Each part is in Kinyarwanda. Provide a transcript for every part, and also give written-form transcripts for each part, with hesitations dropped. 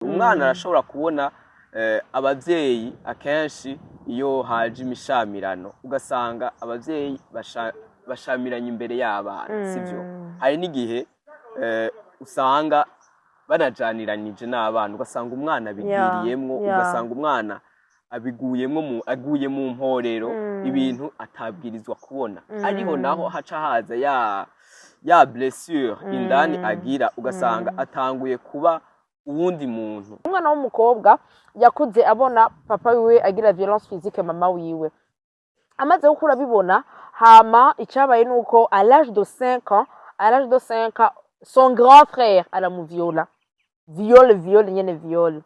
umwana arashobora kubona abavyeyi akenshi iyo haje imishamirano ugasanga abavyeyi bashamiranye imbere y'abana sivyo hari n'igihe usanga banajaniranije n'abana ugasanga umwana bigiriyemwo ugasanga umwana aguye mu mporero ibintu atabwirizwa kubona ariho naho haca haza ya blessure indani agira ugasanga atanguye kuba uwundi muntu. Umwana w'umukobwa yakuze abona papa wiwe agira violence physique mama wiwe amaze gukura bibona hama icabaye nuko à l'âge de 5 ans son grand frère aramuviola viole nyene viole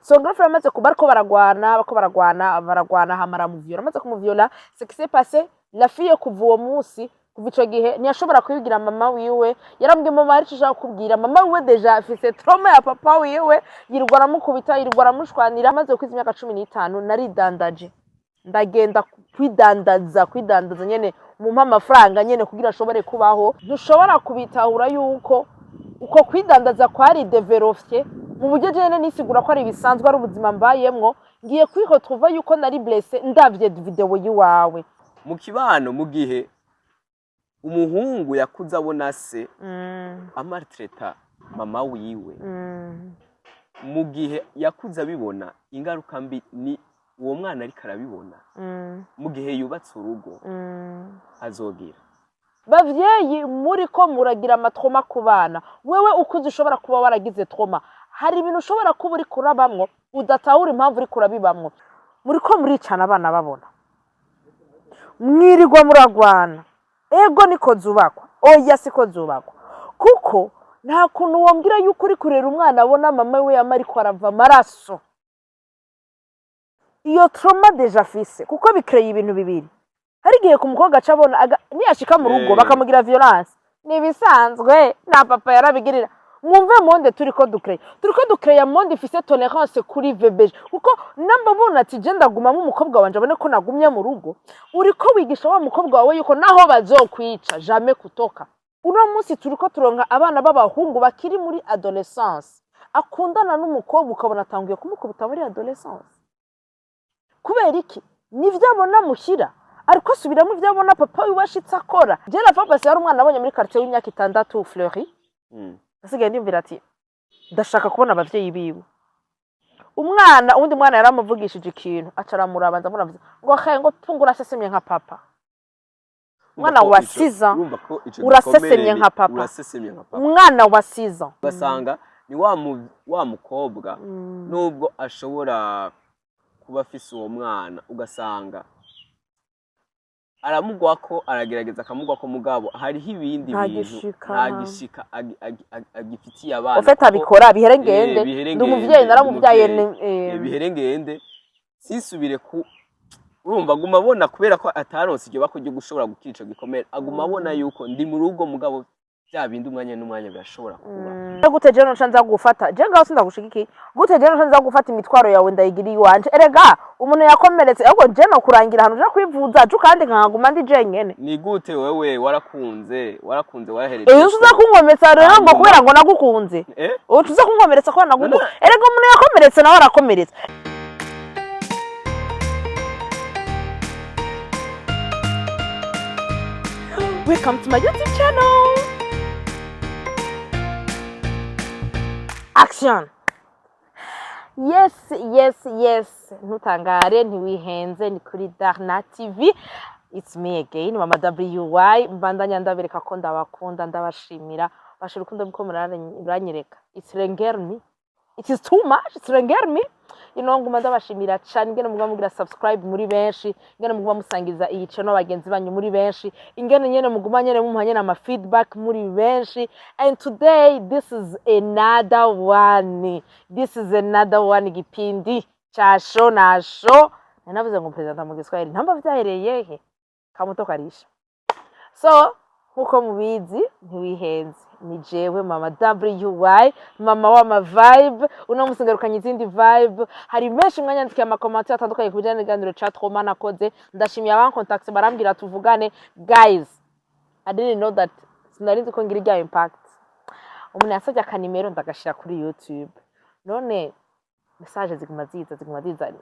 son grand frère amaze kuba ariko baragwana hama aramuviola amaze kumuviola ce qui s'est passé la fille kuva uwo munsi kuva ico gihe ntiyashobora kubigira mama wiwe yarambwiye mama ari cyo kubwira mama wiwe deja afise trauma ya papa wiwe yirirwa aramukubita yirirwa aramushwanira amaze kwiza imyaka 15 naridandaje ndagenda kwidandaza nyene mu amafaranga nyene kugira ashobore kubaho ntushobora kubitahura yuko uko kwidandaza kwari developye mu buryo jene nisigura ko ari bisanzwe ari ubuzima mbayemwo ngiye kwiko tuva yuko nari blessé ndavye video yiwawe mu kibano mu gihe umuhungu yakuze abona se amartreta mama wiwe mu gihe yakuze abibona ingaruka mbi ni uwo mwana ariko arabibona mu gihe yubatse urugo azogira bavyeyi muri ko muragira amatroma ku bana wewe ukuze ushobora kuba waragize trauma hari ibintu ushobora kuba uri kurabamwo udatahura impamvu uri kurabibamwo muri ko muricana abana babona mwirirwa muragwana ego niko zubakwa oya siko zubakwa kuko nta kuntu wombwira yuko uri kurera umwana abona mama we yamariko arava amaraso iyo trauma deja fise kuko bikreye ibintu bibiri hari gihe ku mukobwa acabona niyashika mu rugo bakamugira violence nibisanzwe na papa yarabigirira mwumve monde turiko dukreye monde ifise tolerance kuri VBG kuko namba bona ati je ndaguma mu mukobwa wanje abone ko nagumye mu rugo uriko wigisha wa mukobwa wawe yuko naho bazokwica jamais kutoka uno munsi turiko turonka abana b'abahungu bakiri muri adolescence akundana n'umukobwa ukabona atanguye kumukubita muri adolescence kubera iki nivyo abona mushira ariko subiramo ivyo abona papa wibashitse akora je la fois passée hari umwana abonye muri quartier y'imyaka 6 Fleury asigaye ndimvira ati ndashaka kubona abavyeyi biwe undi mwana yaramuvugishije ikintu acaramuraba ndamuravuze ngo khaye ngo pfungura sesemye nka papa umwana wa 6 ans urasesemye nka papa umwana wa 6 ans basanga ni wa mukobwa nubwo ashobora kuba afise uwo mwana ugasanga aramugwako aragerageza akamugwako mugabo hariho ibindi bintu ntagishika agifitiye abana ufite abikora biherengende ndumuvyeyi naramuvyaye biherengende sisubire ku urumva guma abona kubera ko ataronse iryo bako ryo gushobora gukica gikomera aguma abona yuko ndi mu rugo mugabo bya bindi umwanya n'umwanya birashobora kuba gute je no nza gufata je ngaho sinda gushigiki gute je no nza gufata imitwaro yawe ndayigiri wanje erega umuntu yakomeretse ahubwo je no kurangira hano je kwivuza cyo kandi nkaguma ndi je nyene ni gute wewe warakunze warahereje uza kunkometsa rero ngo kubera ngo nagukunze uza kunkomeretsa ko nagukunze erega umuntu yakomeretse nawe arakomeretse. Welcome to my YouTube channel. Action. Yes. Ntutangare ntiwihenze ni kuri Darna TV. It's me again, Mama WY. Mbandanya ndabereka ko ndabakunda ndabashimira. Bashira urukundo muko muranyereka. It's renger me. It is too much. It's renger me. Nguma ndabashimira cyane ingene mugwa mugira subscribe muri benshi, ingene mugwa musangiza iyi channel bagenzi banyu muri benshi, ingene nyene muguma nyene mumuhanye na feedback muri benshi. And today this is another one. Gipindi cha show na show. Navuze ngo president mu Giswahili ntamba vyahereye he kamuto karisha. So nkuko mubizi ntiwihenze ni jewe Mama WY, mama wa ma vibe. Uno musingarukanye izindi vibe. Hari menshi mwanyandikiye amakomenti atandukanye kubijanye n'ganiro chat Roma nakoze. Ndashimiye abantu contact barambwira tuvugane. Guys, I didn't know that sinarinzi ko ngira impact. Umuntu yasajya akanimero ndagashira kuri YouTube. none message ziguma ziza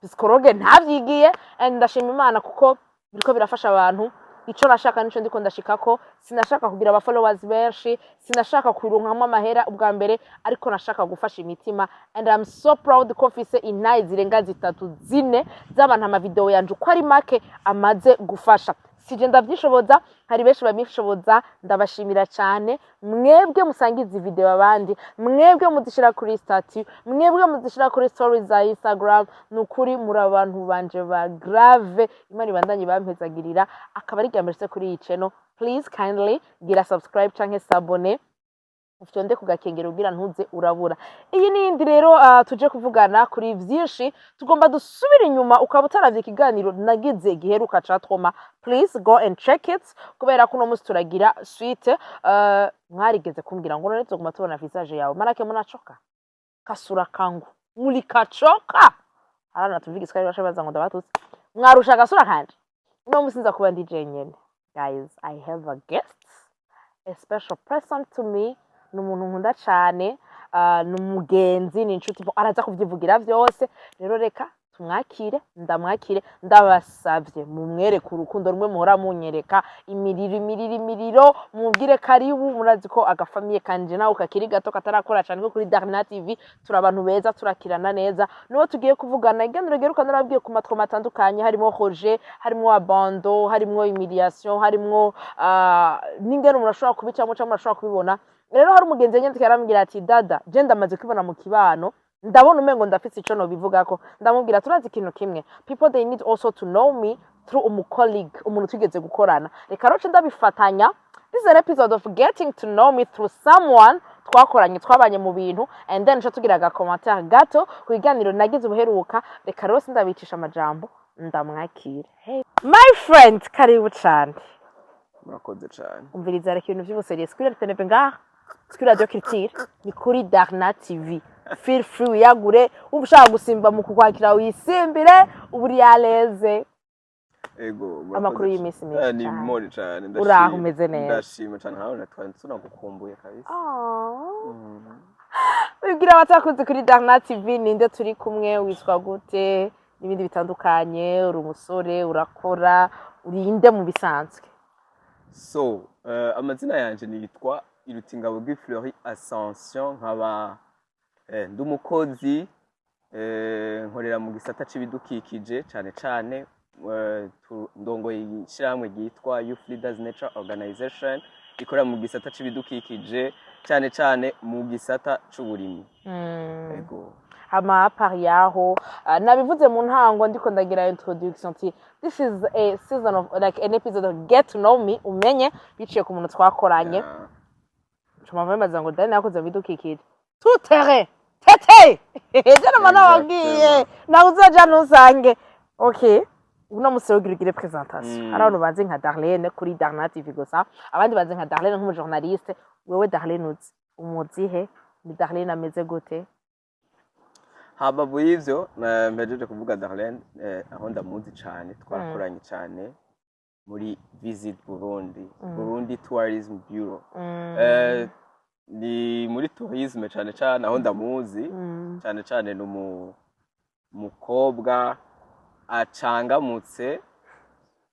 psikologe ntabyigiye and ndashima Imana kuko biriko birafasha abantu ico nashaka nico ndiko ndashikako sinashaka kugira aba followers benshi sinashaka kwirunkamo amahera ubwa mbere ariko nashaka gufasha imitima and I'm so proud ko mfise inayi zirenga 3-4 z'abantu ama video yanje uko ari make amaze gufasha sije ndavyishoboza hari benshi babishoboza ndabashimira cyane mwebwe musangiza video abandi mwebwe muzishira kuri statut mwebwe muzishira kuri stories za Instagram nukuri muri abantu banje ba grave Imana ibandanye bampezagirira akaba ari ryambere kuri iyi channel please kindly gira subscribe canke s'abone ufyonde kugakengera ugira ntuze urabura iyi ni indi rero tuje kuvugana kuri vyinshi tugomba dusubira inyuma ukaba utaravye ikiganiro nagize giheruka catwoma please go and check it kubera kuno musi turagira suite mwarigeze kumbwira ngo none tugomba tubona visage yawe marake munachoka kasura kangu muri kachoka arana tuvuga isikari bashabaza ngo ndabatutse mwarusha gasura kandi uno musi nza kuba DJ nyene guys I have a guest a special person to me n'umuntu nkunda cyane n'umugenzi n'inshuti araza kuvyivugira byose rero reka tumwakire ndamwakire ndabasavye mumwereka urukundo rumwe muhora munyereka imiriro mubwire karibu murazi ko agafamiye kanje nawe kakiri gato katarakora cyane ko kuri Darna TV turi abantu beza turakirana neza niwo tugiye kuvugana iganiro geruka narabwiye ku matwo matandukanye harimo Roger harimo Abando harimo Humiliation harimo n'ingene umuntu ashobora kubicamo cyangwa ashobora kubibona rero hari umugenzi nyine yarambwira ati dada je ndamaze kwibona mu kibano ndabona umengo ndafite ico no bivugako ndamubwira turazi ikintu kimwe people they need also to know me through colleague umuntu tugeze gukorana reka roce ndabifatanya this is an episode of getting to know me through someone twakoranye twabanye mu bintu and then nco tugira aga commentaire gato kubiganiro nagize ubuheruka reka rose ndabicisha amajambo ndamwakira hey my friend karibu cyane murakoze cyane umviriza reka ibintu by'ubuseriye squire tenepe ngaha kuri Radio Culture ni kuri Darna TV feel free yagure ubushaka gusimba mu kukwakira wisimbire uburi aleze ego amakuru y'imisi meza ni mori cyane uraho umeze neza ndashima cyane habona tunagukumbuye kabisa bigira abatakunze kuri Darna TV ninde turi kumwe witwa gute n'ibindi bitandukanye uri umusore urakora urinde mu bisanzwe so amazina yanje nitwa Irutingabo Fleury Ascension nkaba ndumukozi nkorera mu gisata c'ibidukikije cyane ndongoye ishyirahamwe ryitwa Youth Leaders Nature Organization ikorera mu gisata c'ibidukikije cyane mu gisata c'uburimyi yego hama pari yaho nabivuze mu ntango ndiko ndagira introduction ti this is a season of like an episode of get to know me umenye biciye ku muntu twakoranye chuma bamaze ngo dani nakoze bidukikije tout terrain tete jana mana wagiye na uzaja nusange okay uno musogirigire presentation arabantu banze nka Darlene kuri Darna TV gusa abandi banze nka Darlene nk'umu journaliste wewe Darlene umuzihe ni Darlene ameze gute hababu ivyo mpejeje kuvuga Darlene aho ndamuzi cyane twakoranye cyane muri Visit Burundi Tourism Bureau ni muri tourisme cyane aho ndamuzi cyane mukobwa acangamutse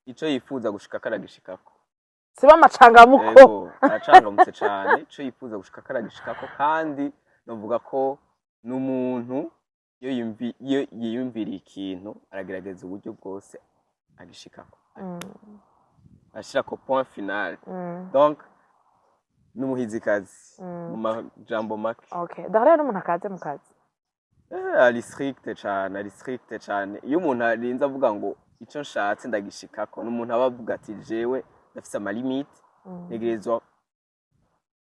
ico yifuza gushika karagishikako siba amacangamuko acangamutse cyane ico yifuza gushika karagishikako kandi novuga ko n'umuntu iyo yiyumvira ikintu aragerageza uburyo bwose agishikako ashirako point final donc n'umuhizikazi mu majambo make okay Darlene umuntu akaze mu kazi ari strict cyane iyo umuntu arinze avuga ngo ico nshatse ndagishikako n'umuntu abavuga ati jewe ndafise ama limite negerezwa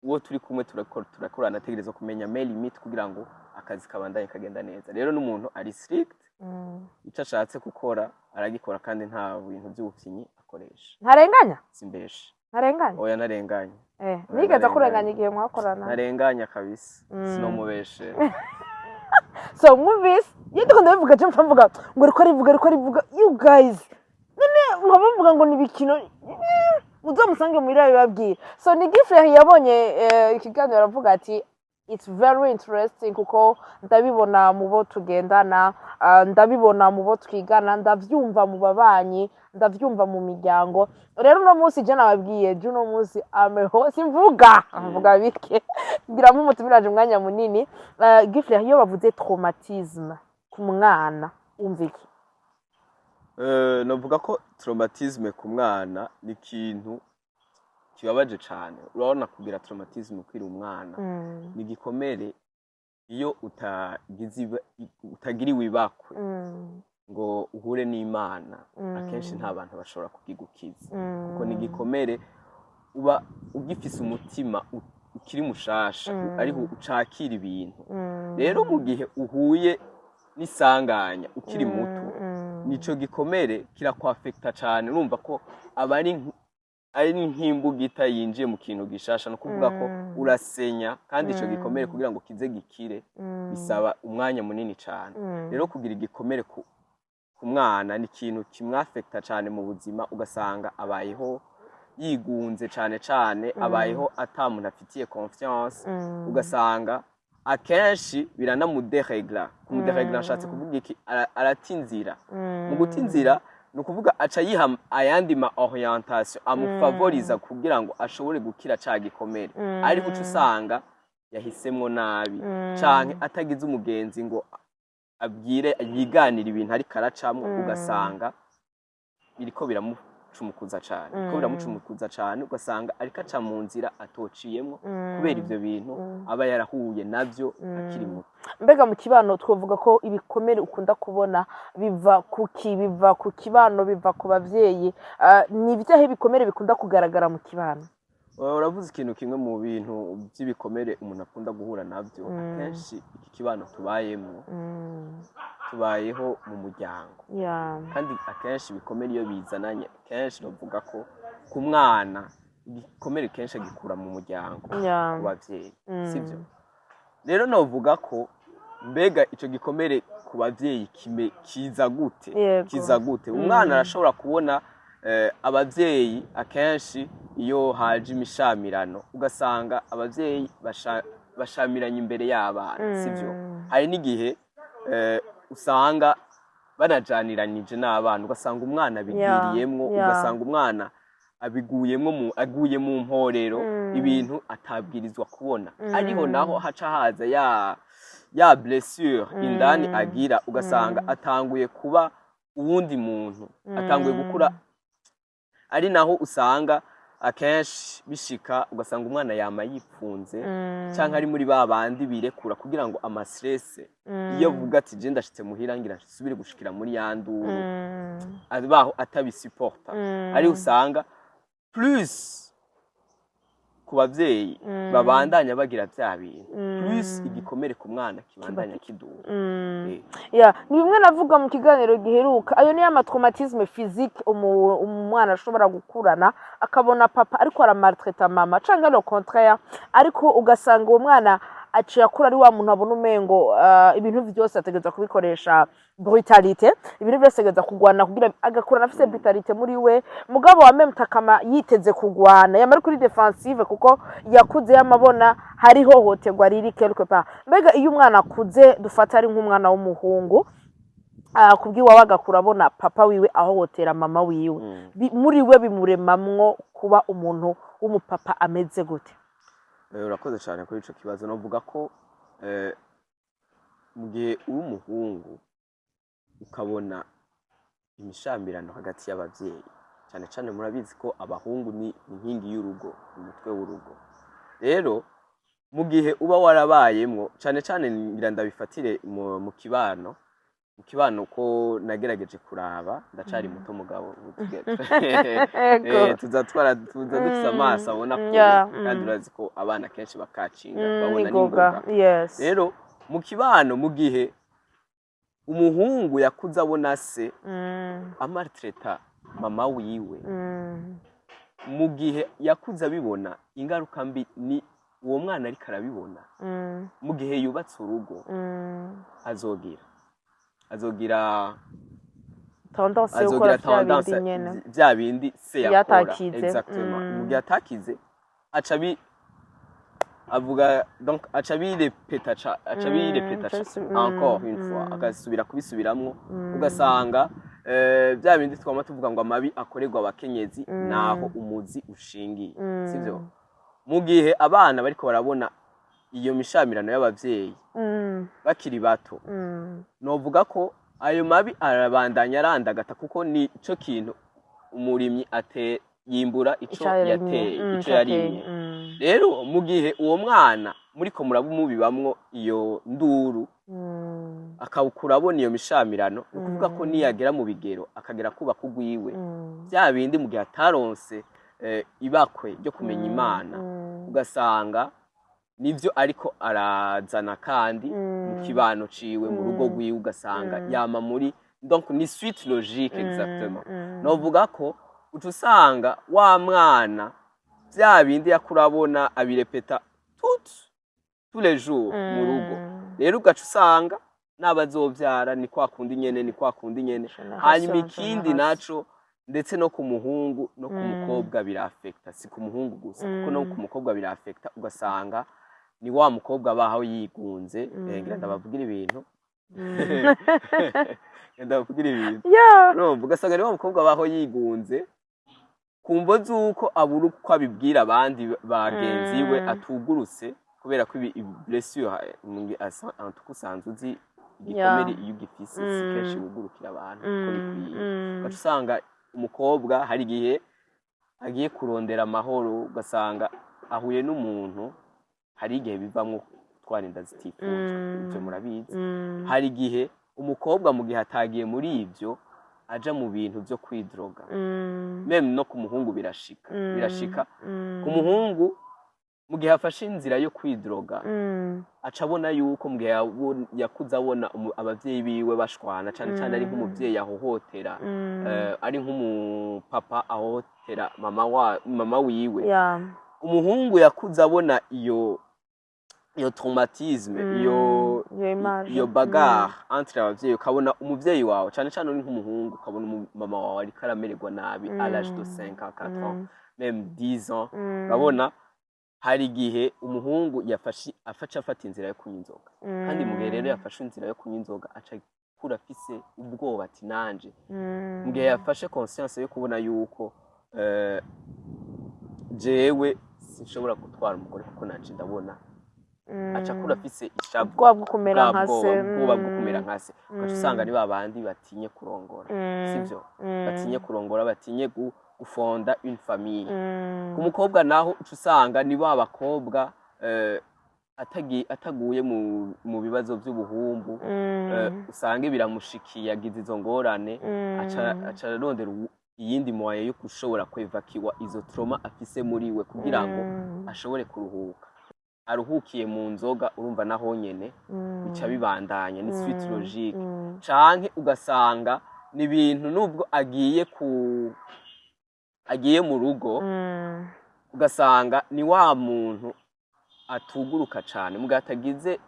uwo turi kumwe turakorana tegerezwa kumenya mes limite kugira ngo akazi kabandanye kagenda neza rero n'umuntu ari strict ico ashatse gukora aragikora kandi nta bintu by'ubupfinyi akoresha ntarenganya simbeshe ntarenganya oya ntarenganya nigeze kurenganya igihe mwakorana ntarenganya kabisa sinomubeshe so movies yindi kondo bivuga cyo mvuga ngo riko rivuga you guys none mwavuga ngo ni bikino uzamusange muri babibabwira so ni Gifre yabonye ikiganiro aravuga ati it's very interesting kuko ndabibona mu bo tugendana, ndabibona mu bo twigana, ndavyumva mu babanyi, ndavyumva mu miryango. Rero uno munsi je nababwiye je uno munsi ameho simvuga mvuga bike ngira mu mutumiraje umwanya munini. Gifle iyo bavuze traumatisme ku mwana umva iki? Navuga ko traumatisme ku mwana ni ikintu kibabaje cyane. Urabona kugira traumatisme ukiri umwana ni gikomere iyo utagiriwe ibakwe ngo uhure n'Imana, akenshi nta bantu bashobora kugigukiza kuko ni gikomere uba ugifise umutima ukiri mushasha ariho ucakira ibintu. Rero mu gihe uhuye n'isanganya ukiri muto nico gikomere kirakwafekta cyane, urumva ko ari nk'imbugita yinjiye mu kintu gishasha, no kuvuga ko urasenya kandi ico gikomere kugira ngo kize gikire bisaba umwanya munini cyane. Rero kugira igikomere ku mwana ni ikintu kimwafekta cyane mu buzima, ugasanga abayeho yigunze cyane abayeho atamuntu afitiye confiance, ugasanga akenshi biranamuderegla. Kumuderegla nshatse kuvuga iki? Aratinzira. Mu gutinzira ni ukuvuga aca yiha ayandi ma orientation amufavoriza kugira ngo ashobore gukira ca gikomere, ariko uca usanga yahisemwo nabi canke atagize umugenzi ngo abwire yiganira ibintu ariko aracamwo, ugasanga biriko biramucumukuza cane, ugasanga ariko aca mu nzira atociyemwo kubera ivyo bintu aba yarahuye navyo akiri muto. Mbega mu kibano twovuga ko ibikomere ukunda kubona biva ku kibano, biva ku bavyeyi, ni ibyahe ibikomere bikunda kugaragara mu kibano? Uravuze ikintu kimwe mu bintu by'ibikomere umuntu akunda guhura navyo, akenshi iki kibano tubayeho mu muryango, kandi akenshi ibikomere iyo bizananye kenshi bavuga ko ku mwana igikomere kenshi agikura mu muryango ku bavyeyi, sivyo? Rero novuga ko mbega ico gikomere ku bavyeyi kiza gute? Umwana arashobora kubona abavyeyi akenshi iyo haje imishamirano ugasanga abavyeyi bashamiranye imbere y'abana, sivyo? Hari n'igihe usanga banajaniranije n'abana, ugasanga umwana abigiriyemwo, ugasanga umwana aguye mu mporero ibintu atabwirizwa kubona, ariho naho haca haza ya blessure indani agira, ugasanga atanguye kuba uwundi muntu, atanguye gukura, ari naho usanga akenshi bishika ugasanga umwana yama yipfunze canke ari muri babandi birekura kugira ngo amastress iyo avuga ati je ndashitse muhira ngira nsubire gushikira muri yanduru abaho atabisuporta, ari usanga plus ku bavyeyi babandanya bagira vya bintu plus igikomere ku mwana kibandanya kiduka. Ni bimwe navuga mu kiganiro giheruka, ayo niyo traumatisme physique umwana ashobora gukurana akabona papa ariko aramaltraita mama canke le contraire, ariko ugasanga uwo mwana aciye akura ari wa muntu abona umengo ibintu byose ategeza kubikoresha brutalite, ibintu byose ategeza kugwana kugira agakurana afise brutalite muri we, mugabo wa même takama yiteze kugwana yamari kuri defensive kuko yakuze yamabona hari hohoterwa riri quelque part. Mbega iyo umwana akuze dufata ari nk'umwana w'umuhungu kubwiwa bagakura abona papa wiwe ahohotera mama wiwe, muri we bimuremamwo kuba umuntu w'umupapa ameze gute? Urakoze cyane kuri ico kibazo. Novuga ko mu gihe uri umuhungu ukabona imishamirano hagati y'abavyeyi, cyane murabizi ko abahungu ni inkingi y'urugo, umutwe w'urugo. Rero mu gihe uba warabayemwo cyane ngira ndabifatire mu kibano ko nagerageje kuraba, ndacari muto mugabo tuza dufise amaso abona kure, kandi urazi ko abana kenshi bakacinga babona n'ingoga. Rero mu kibano mu gihe umuhungu yakuze abona se amaltraita mama wiwe, mu gihe yakuze abibona ingaruka mbi ni uwo mwana ariko arabibona, mu gihe yubatse urugo azogira tendance vya bindi se yakora. Exactement. Mu gihe atakize aca avuga donc aca birepeta encore une fois agasubira kubisubiramwo ugasanga bya bindi twama tuvuga ngo amabi akorerwa abakenyezi naho umuzi ushingiye sivyo mu gihe abana bariko barabona iyo mishamirano y'abavyeyi bakiri bato novuga ko ayo mabi arabandanya arandagata kuko ni cyo kintu umurimyi yimbura ico yateye ico yarimye rero mu gihe uwo mwana muriko murabumubibamwo iyo nduru akawukura abona iyo mishamirano ni ukuvuga ko niyagera mu bigero akagera kubaka ugwiwe bya bindi mu gihe ataronse ibakwe ryo kumenya Imana ugasanga nivyo ariko arazana kandi mu kibano ciwe mu rugo rwiwe ugasanga yama muri donc ni suite logique exactement novuga ko utusanga wa mwana bya bindi yakurabona abirepeta tous les jours mu rugo rero ugaca usanga n'abazovyara ni kwa kundi nyene hanyuma ikindi naco ndetse no ku muhungu no ku mukobwa birafekta si ku muhungu gusa kuko no ku mukobwa birafekta ugasanga ni wa mukobwa baho yigunze ngira ndabavugira ibintu ugasanga ni wa mukobwa baho yigunze kumvo zuko abura uko abibwira abandi bagenzi we atugurutse kubera ko blessure antukusanzwe uzi igikomere iyo ugifise si kenshi ugurukira abantu uko bikwiye usanga umukobwa hari igihe agiye kurondera amahoro ugasanga ahuye n'umuntu hari igihe bivamwo gutwara inda zitifuje ivyo murabizi hari igihe umukobwa mu gihe atagiye muri ivyo aja mu bintu byo kwidroga meme no ku muhungu birashika ku muhungu mu gihe afashe inzira yo kwidroga aca abona yuko mu gihe yakuze abona abavyeyi biwe bashwana cyane cyane ari nk'umuvyeyi ahohotera ari nk'umupapa ahohotera mama wiwe umuhungu yakuze abona iyo traumatisme iyo bagarre entre abavyeyi ukabona umuvyeyi wawe cyane cyane uri nk'umuhungu ukabona mama wawe ariko aramererwa nabi à l'âge de 5 ans 4 ans même 10 ans urabona hari igihe umuhungu afata inzira yo kunywa inzoga kandi mu gihe rero yafashe inzira yo kunywa inzoga aca kura afise ubwoba ati nanje mu gihe yafashe conscience yo kubona yuko jewe sinshobora gutwara umugore kuko nanje ndabona aca kura afise ishavu ubwoba bwo kumera nkase ugaca usanga ni babandi batinye kurongora sivyo batinye kurongora batinye gufonda une famille ku mukobwa naho uca usanga ni bakobwa ataguye mu bibazo by'ubuhumbu usanga biramushikiye agize izo ngorane aca arondera iyindi moye yo gushobora kwevakiwa izo trauma afise muri we kugira ngo ashobore kuruhuka aruhukiye mu nzoga urumva naho nyene bica bibandanya ni suite logique canke ugasanga ni ibintu nubwo agiye mu rugo ugasanga ni wa muntu atuguruka cyane muga atagize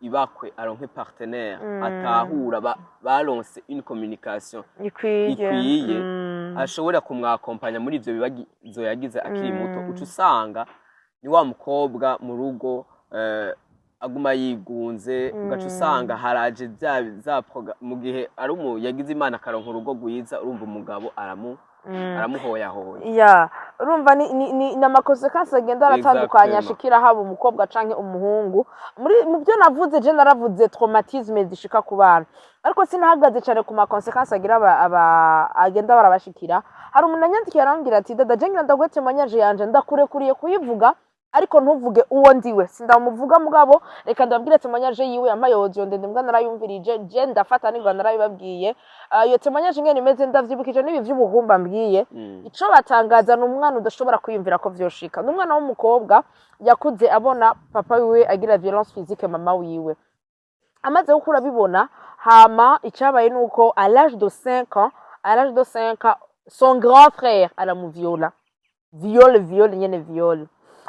ibakwe aronke partenaire atahura baronse une communication ikwiye ashobora kumwakompanya muri ivyo bibazo yagize akiri muto uca usanga ni wa mukobwa mu rugo aguma yigunze ugaca usanga haraje mu gihe ari yagize Imana akaronka urugo rwiza urumva umugabo aramuhoyahoya urumva ni amakonsekansi agenda aratandukanya ashikira haba umukobwa canke umuhungu mu byo navuze je naravuze traumatisme zishika ku bana ariko sinahagaze cyane ku makonsekansi agira agenda barabashikira hari umuntu anyandikiye arambwira ati dada je ngira ndagwetse manyaje yanje ndakurekuriye kuyivuga ariko ntuvuge uwo ndiwe sindamuvuga mugabo reka ndabwire temanyaje yiwe amayozo ndende mbwa narayumvirije je ndafata n'ingwa narabibabwiye iyo temanyaje ngene imeze ndavyibukije n'ibi vy'ubuhumba mbwiye ico batangaza n'umwana udashobora kwiyumvira ko vyoshika n'umwana w'umukobwa yakuze abona papa wiwe agira violence physique mama wiwe amaze gukura bibona hama icabaye nuko à l'âge de 5 ans son grand frère aramuviola viole nyene viole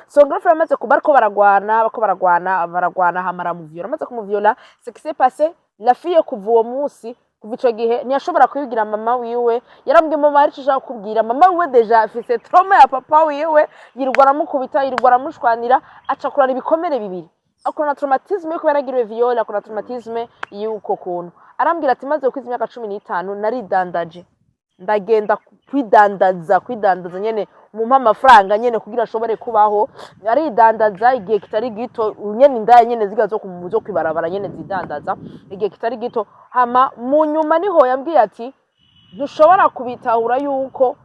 so grand frère amaze kuba ariko baragwana hamara muviola amaze kumuviola ce qui s'est passé la fille kuva uwo munsi kuva ico gihe ntiyashobora kubibwira mama wiwe, yarambwiye mama hari ico ashaka kubwira mama wiwe, deja afise trauma ya papa wiwe, yirirwa aramukubita, yirirwa aramushwanira, aca kurana ibikomere bibiri, akora traumatisme yuko yaragiriwe viole, akora traumatisme y'uko kuntu. Arambwira ati maze kwiza imyaka 15 naridandaje, ndagenda kwidandaza nyene mumpa amafaranga nyene kugira ashobore kubaho, aridandaza igihe kitari gito nyene, indaya nyene zigazo kumuzo kwibarabara nyene zidandaza igihe kitari gito. Hama mu nyuma niho yambwiye ati ntushobora kubitahura yuko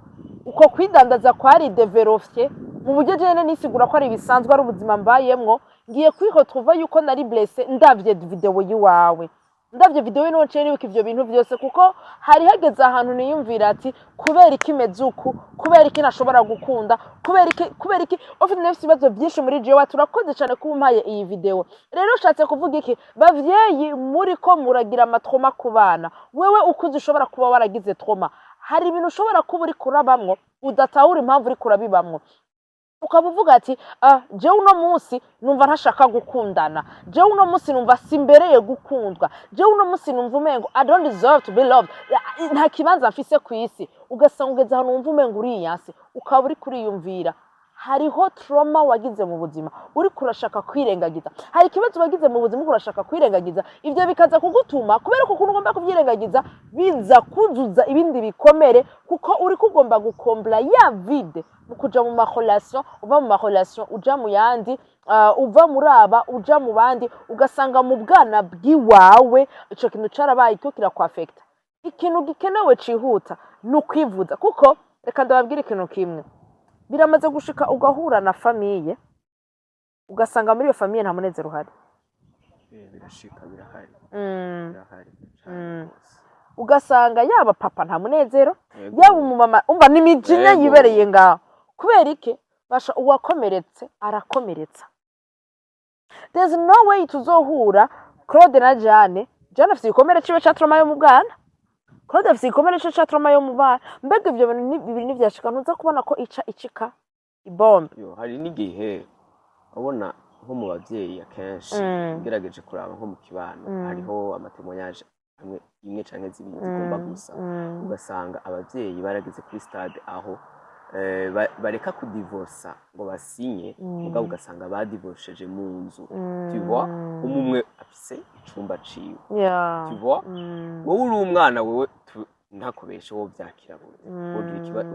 uko kwidandaza kwari developye mu buryo jene nisigura ko ari bisanzwe, ari ubuzima mbayemwo. Ngiye kwiho tuva yuko nari blessé ndavye video yiwawe, ndavye video ino cene yuko ivyo bintu byose, kuko hari hageze ahantu niyumvira ati kubera iki mezuku, kubera iki nashobora gukunda, kubera iki ofite nefsi ibibazo byinshi muri jewe. Turakoze cyane kumpaye iyi video. Rero ushatse kuvuga iki bavyeyi muri ko muragira amatroma ku bana, wewe ukuze ushobora kuba waragize trauma, hari ibintu ushobora kuba uri kurabamwo udatahura impamvu uri kurabibamwo, ukavuga ati jewe uno munsi numva ntashaka gukundana, jewe uno munsi numva simbereye gukundwa, jewe uno munsi numva umengo I don't deserve to be loved, nta kibanza mfise ku isi. Ugasanga ugeze ahantu wumva umengo uriyanse, ukaba uri kuriyumvira hariho trauma wagize mu buzima uri kurashaka kwirengagiza, hari ikibazo wagize mu buzima urashaka kwirengagiza, ivyo bikaza kugutuma kubera ko ugomba kuvyirengagiza biza kuzuza ibindi bikomere, kuko uri kugomba gukombla ya vide mu kuja mu ma relation, uva mu ma relation uja mu yandi, uva muri aba uja mu bandi, ugasanga mu bwana bwiwawe ico kintu carabaye cyo kirakwafecta. Ikintu gikenewe cihuta ni ukwivuza, kuko reka ndababwira ikintu kimwe, biramaze gushika ugahura na famiye ugasanga muri iyo famiye nta munezero uhari. Birashika, birahari. Ugasanga yaba papa nta munezero, yaba umumama umva n'imijinya yibereye ngaho. Kubera iki? Basha uwakomeretse arakomeretsa. There's no way tuzohura Claude na Jane afite igikomere ciwe ca trauma yo mu bwana, Claude afite igikomere ciwe ca trauma yo mu bana. Mbega ivyo bintu bibiri nivyashika ntuza kubona ko icika ibombe. Hari n'igihe ubona nko mu bavyeyi akenshi gerageje kuraba nko mu kibano, hariho amatemonyage amwe imwe canke zibiri zigomba gusa, ugasanga abavyeyi barageze kuri stade aho bareka kudivorsa ngo basinye, mugabo ugasanga badivorsheje mu nzu, tu vois, umwe afise icumba ciwe, tu vois, wowe uri umwana wewe ntakobeshe wo byakira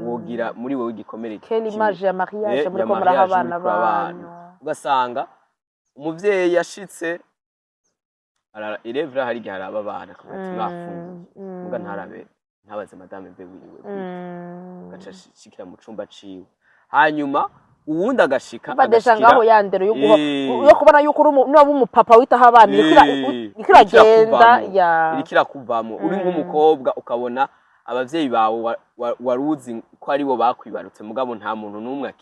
wogira muri wewe igikomere quelle image ya mariage muri ko muraha abana banyu. Ugasanga umuvyeyi yashitse irevra hari gihe araba abana akabati bafunze, muga ntarabe ntabaze madame mbe wiwe gaca shikira mu cumba ciwe, hanyuma uwundi agashika ngaho yandero yo kubona yuko uri umupapa witaho abana ikiragenda irikira kuvamo, uri nk'umukobwa ukabona abavyeyi bawe waruzi ko ari bo bakwibarutse, mugabo nta muntu numwe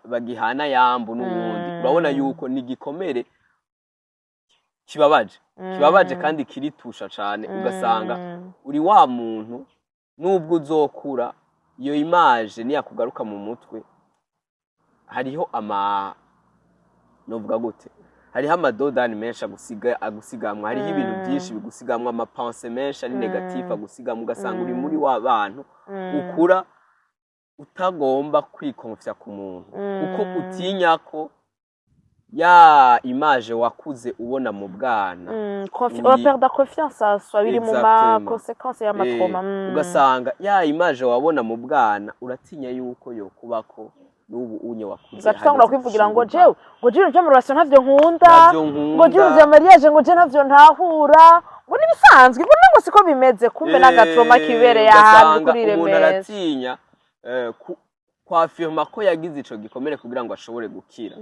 bagihana yambu n'ubundi. Urabona yuko ni gikomere kibabaje kandi kiritusha cane. Ugasanga uri wa muntu nubwo uzokura iyo image niyakugaruka mu mutwe, hariho novuga gute, hariho amadodani menshi agusigamwa, hariho ibintu byinshi bigusigamwa, amapense menshi ari negatif agusigamwa. Ugasanga uri muri wa bantu ukura utagomba kwikonfya ku muntu, kuko utinya ko ya image wakuze ubona mu bwana on perd confiance en soi, biri mu ma conséquences ya matroma. Ugasanga ya image wabona mu bwana uratinya yuko yo kubako n'ubu unye wakuze, ugatangura kwivugira ngo jewe nje mu relation ntavyo nkunda, ngo jewe mariage ngo je ntavyo ntahura, ngo nibisanzwe, ngo ngo siko bimeze, kumbe n'agatroma kibereye ahantu kuri remeze. Umuntu aratinya kwafirma ko yagize ico gikomere kugira ngo ashobore gukira,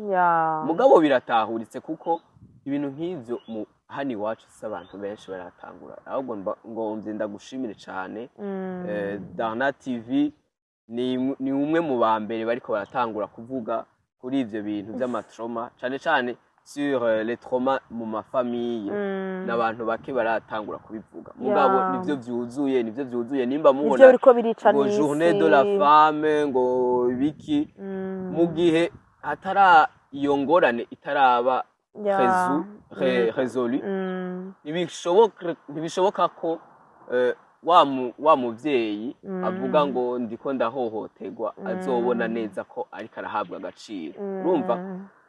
mugabo biratahuritse, kuko ibintu nk'ivyo hani wacu s'abantu benshi baratangura. Ahubwo ngo nzinda gushimire cyane Darna TV ni umwe mu bambere bariko baratangura kuvuga kuri ivyo bintu by'amatrauma, cyane sur les traumas mu mafamille, n'abantu bake baratangura kubivuga, mugabo nivyo vyuzuye nimba mubona ngo journée de la femme ngo biki, mu gihe hatara iyo ngorane itaraba résolu ntibishoboka ko wa muvyeyi avuga ngo ndiko ndahohoterwa azobona neza ko ariko arahabwa agaciro urumva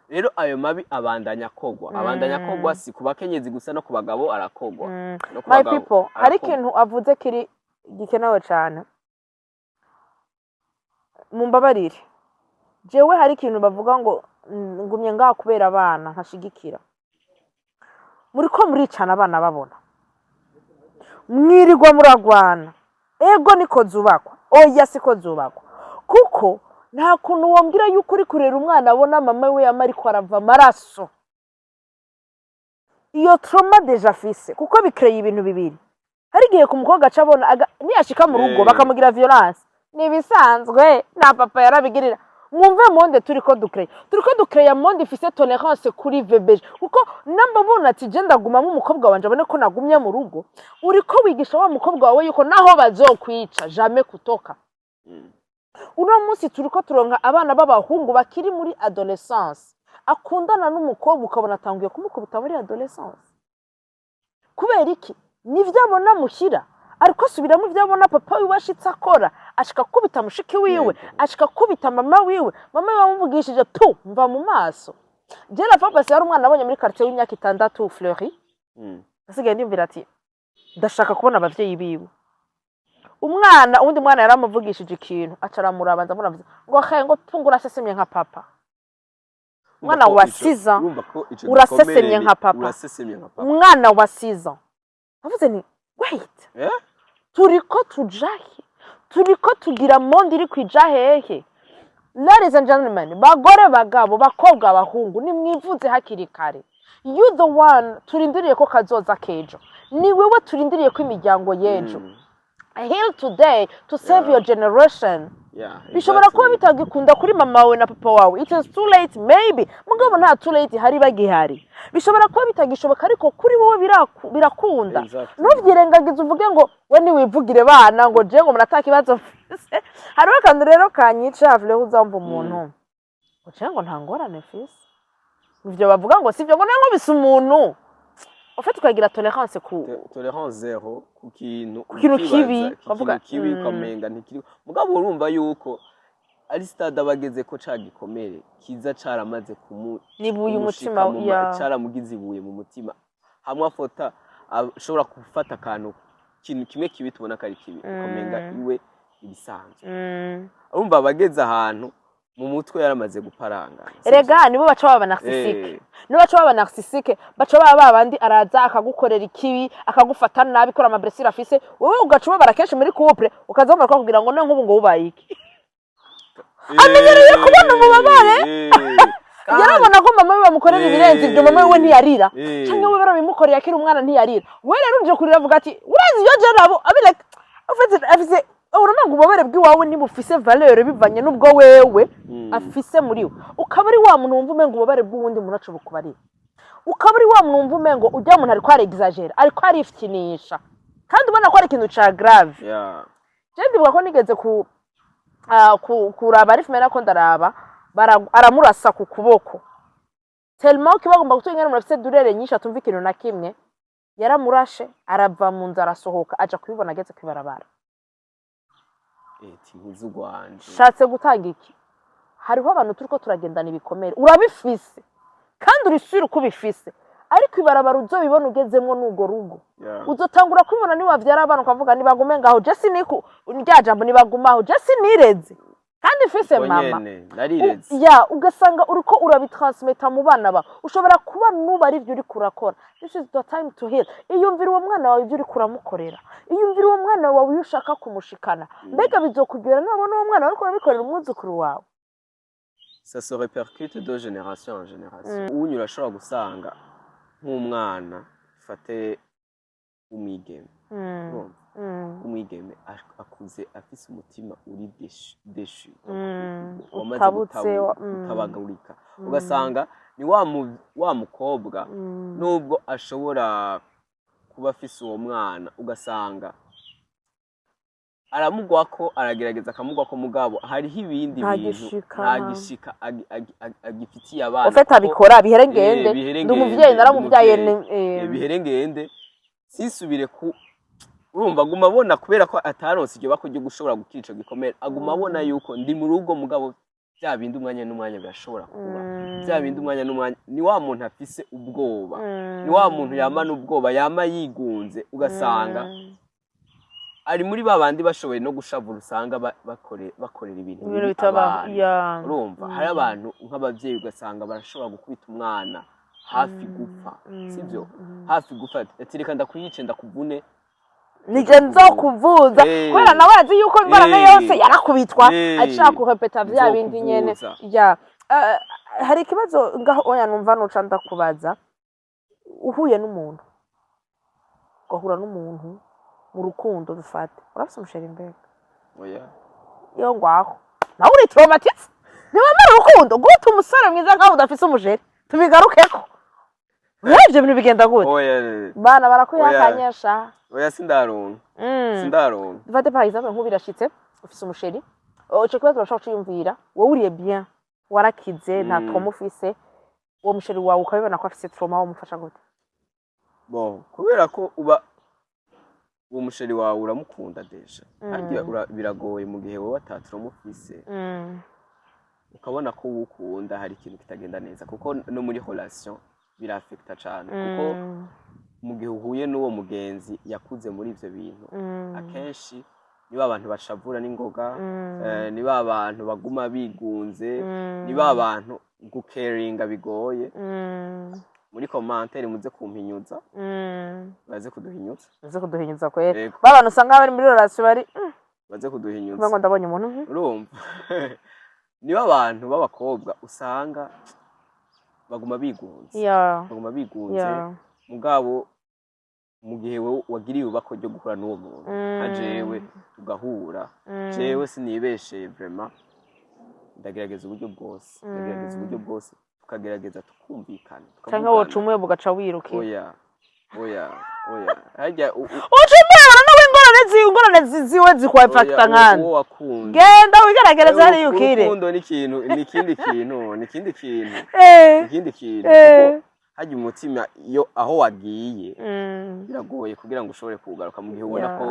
rero ayo mabi abandanya kogwa si ku bakenyezi gusa no ku bagabo arakogwa no ku my people hari ikintu avuze kiri gikenewe cyane mumbabarire jewe hari ikintu bavuga ngo ngumye ngaho kubera abana ntashigikira muriko muricana abana babona mwirirwa muragwana ego niko zubakwa oya siko zubakwa kuko nta kuntu wambwira yuko uri kurera umwana abona mama we ariko arava amaraso iyo trauma deja afise kuko bikreye ibintu bibiri hari igihe ku mukobwa aca abona niyashika mu rugo bakamugira violence nibisanzwe na papa yarabigirira mwumve monde turiko dukreye monde ifise tolerance kuri vebeje kuko namba bona ati je ndaguma mu mukobwa wanje abone ko nagumye mu rugo uriko wigisha wa mukobwa wawe yuko naho bazokwica jamais kutoka uno munsi turiko turonka abana b'abahungu bakiri muri adolescence akundana n'umukobwa ukabona atanguye kumukubita muri adolescence kubera iki nivyo abona muhira ariko subiramo ivyo abona papa wiwe ashitse akora ashika kubita mushiki wiwe ashika kubita mama wiwe amuvugishije tu mva mu maso je la fois passé hari umwana abonye muri quartier w'imyaka 6 Fleury asigaye ndimvira ati ndashaka kubona abavyeyi biwe undi mwana yaramuvugishije ikintu acaramurabanza muravuze ngo khaye ngo tungura sesemye nka papa umwana wa 6 ans urasesemye nka papa umwana wa 6 ans avuze ni wait turiko tujahe turiko tugira monde iri kwija hehe ladies and gentlemen bagore bagabo bakobwa abahungu ni mwivuze hakiri kare you the one turindiriye ko kazoza kejo ni wewe turindiriye ko imiryango yejo heal today to save your generation bishobora kuba bitagikunda kuri mama wawe na papa wawe it is too late maybe mugabo nta too late hari bagihari bishobora kuba bitagishoboka ariko kuri wowe birakunda nuvyirengagiza uvuge ngo we ni wivugire bana ngo je ngo murataka ibazo hari akantu rero kanyica havule uzamva umuntu uce ngo nta ngorane fisi ivyo bavuga ngo sivyo ngo nango bisa umuntu ufite ukagira tolerance zero ku kintu kibi bavuga kibi kamenga ntikiri mugabo urumva yuko ari stade abageze ko cagikomere kiza caramaze nibuye umutima ya caramugize ibuye mu mutima hamwe afota ashobora gufata akantu kintu kimwe kibi tubona kari kibi kamenga iwe ibisanzwe urumva abageze ahantu mu mutwe yaramaze guparanga erega nibo baca baba narcissike baca baba bandi araza akagukorera ikibi akagufata nabi kora amablessure afise wowe ugacuba barakenshi muri couple ukazomara ko kugira ngo nk'ubu ngo ubaye iki amenyereye kubona umubabare yarabona ko mama we bamukorera ibirenze ibyo mama we ntiyarira cyangwa we barabimukoreye akiri umwana ntiyarira we rero uje kurira avuga ati urazi iyo je nabo abireka afise urumanga ububabare bw'iwawe ntibufise valeur bivanye n'ubwo wewe afise muri we ukaba ari wa muntu wumva umenga ububabare bw'uwundi muntu acu bukubari ukaba ari wa muntu wumva umenga ujya umuntu ariko ari exagere ariko ari ifitinisha kandi ubona ko ari ikintu ca grave je ndibuka ko nigeze kuraba ari fimena ko ndaraba aramurasa ku kuboko tellement ko bagomba gutunga umuntu afise durere nyinshi atumva ikintu na kimwe yaramurashe arava mu nzara asohoka aja kubibona ageze kwibarabara shatse gutanga iki hariho abantu turiko turagendana ibikomere urabifise kandi urisubira uko bifise ariko ibarabara uzobibona ugezemwo n'ugo rugo uzotangura kubibona ni wavyara abantu ukavuga nibagume ngaho je siniku rya jambo nibagumaho je sinireze kandi ifise mama ugasanga uriko urabitransmeta mu bana ba ushobora kuba nuba ari byo uri kurakora this is the time to heal iyumvira uwo mwana wawe ibyo uri kuramukorera iyumvira uwo mwana wawe iyo ushaka kumushikana mbega bizokugera nabona uwo mwana ariko urabikorera umwuzukuru wawe ça se répercute de génération en génération unyura ashobora gusanga nk'umwana fate umwigeme umwigeme akuze afise umutima uri deshu wamaze gutabagurika ugasanga ni wa mukobwa nubwo ashobora kuba afise uwo mwana ugasanga aramugwako aragerageza akamugwako mugabo hariho ibindi bintu ntagishika agifitiye abana ufite abikora biherengende ndi umuvyeyi naramuvyaye biherengende sisubire ku urumva aguma abona kubera ko ataronse iryo bako ryo gushobora gukica gikomera aguma abona yuko ndi mu rugo mugabo bya bindi umwanya n'umwanya birashobora kuba bya bindi umwanya n'umwanya ni wa muntu afise ubwoba ni wa muntu yamana ubwoba yama yigunze ugasanga ari muri babandi bashoboye no gushavura usanga bakorera ibintu urumva hari abantu nk'abavyeyi ugasanga barashobora gukubita umwana hafi gupfa sivyo hafi gupfa ati reka ndakuyice ndakuvune nije nzokuvuza kubera nawe azi yuko imbarana yose yarakubitwa ashaka kurepeta vya bindi nyene hari ikibazo ngaho oya numva nuca ndakubaza uhuye n'umuntu ugahura n'umuntu mu rukundo dufate urafise umusheri mbega oya iyo ngwaho nawe uri traumatise niwamara urukundo gute umusore mwiza nkaho udafise umusheri tubigarukeko ivyo bintu bigenda gute bana barakuyakanyesha oya sindaronka dufate par exemple nk'ubirashitse ufise umusheri ico kibazo urashobora kwiyumvira wowe uriye bien warakize nta trauma ufise uwo musheri wawe ukabibona ko afise trauma wamufasha gute bon kubera ko uba uwo musheri wawe uramukunda deja biragoye mu gihe wowe atatrauma ufise ukabona ko ukunda hari ikintu kitagenda neza kuko no muri relation birafekta cyane kuko mu gihe uhuye n'uwo mugenzi yakuze muri ivyo bintu akenshi niba abantu bashavura n'ingoga niba abantu baguma bigunze niba abantu gucaringa bigoye muri commentaire muze kumpinyuza baze kuduhinyuza kwera babantu usanga bari muri relation bari baze kuduhinyuza ngo ndabonye umuntu urumva niba abantu b'abakobwa usanga baguma bigunze mugabo mu gihe wagiriye ubako ryo gukora n'uwo muntu nka jewe tugahura jewe sinibesheye vraiment ndagerageza uburyo bwose tukagerageza tukumvikana cyangwa woca umwe bugaca wirukira oya hajya ucumwe ingorane ziwe zikwafakta nkandi genda wigaragereza hari yukire urukundo ni ikindi kintu hajya umutima iyo aho wagiye biragoye kugira ngo ushobore kugaruka mu gihe ubona ko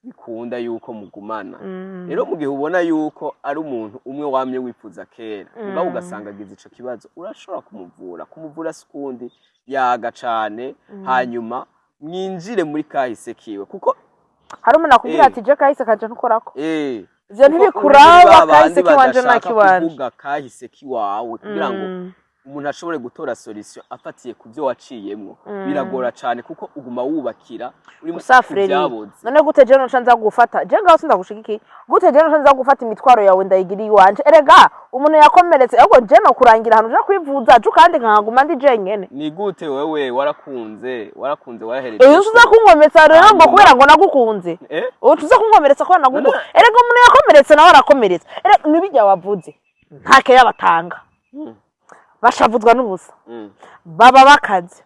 bikunda yuko mugumana rero mu gihe ubona yuko ari umuntu umwe wamye wifuza kera mugabo ugasanga agize ico kibazo urashobora kumuvura sikundi yaga cane hanyuma mwinjire muri kahise kiwe kuko hari umuntu akubwira ati je kahise kaje ntukorako ivyo ntibikuraba kahise kiwanje nakiwanje kuvuga kahise kiwawe kugira ngo umuntu ashobore gutora solution afatiye ku byo waciyemwo biragora cyane kuko uguma wubakira uri mu byaboze none gute je no nza gufata je ngaho sindagushigiki gute je no nza gufata imitwaro yawe ndayigiri iwanje erega umuntu yakomeretse ahubwo je no kurangira hano je kwivuza acu kandi nkaguma ndi je nyene ni gute wewe warakunze warahereje uza kunkometsa rero ngo kubera ngo nagukunze uza kunkomeretsa ko nagukunze erega umuntu yakomeretse nawe arakomeretse erega nibijya wavuze ntake yabatanga bashavuzwa n'ubusa baba bakaze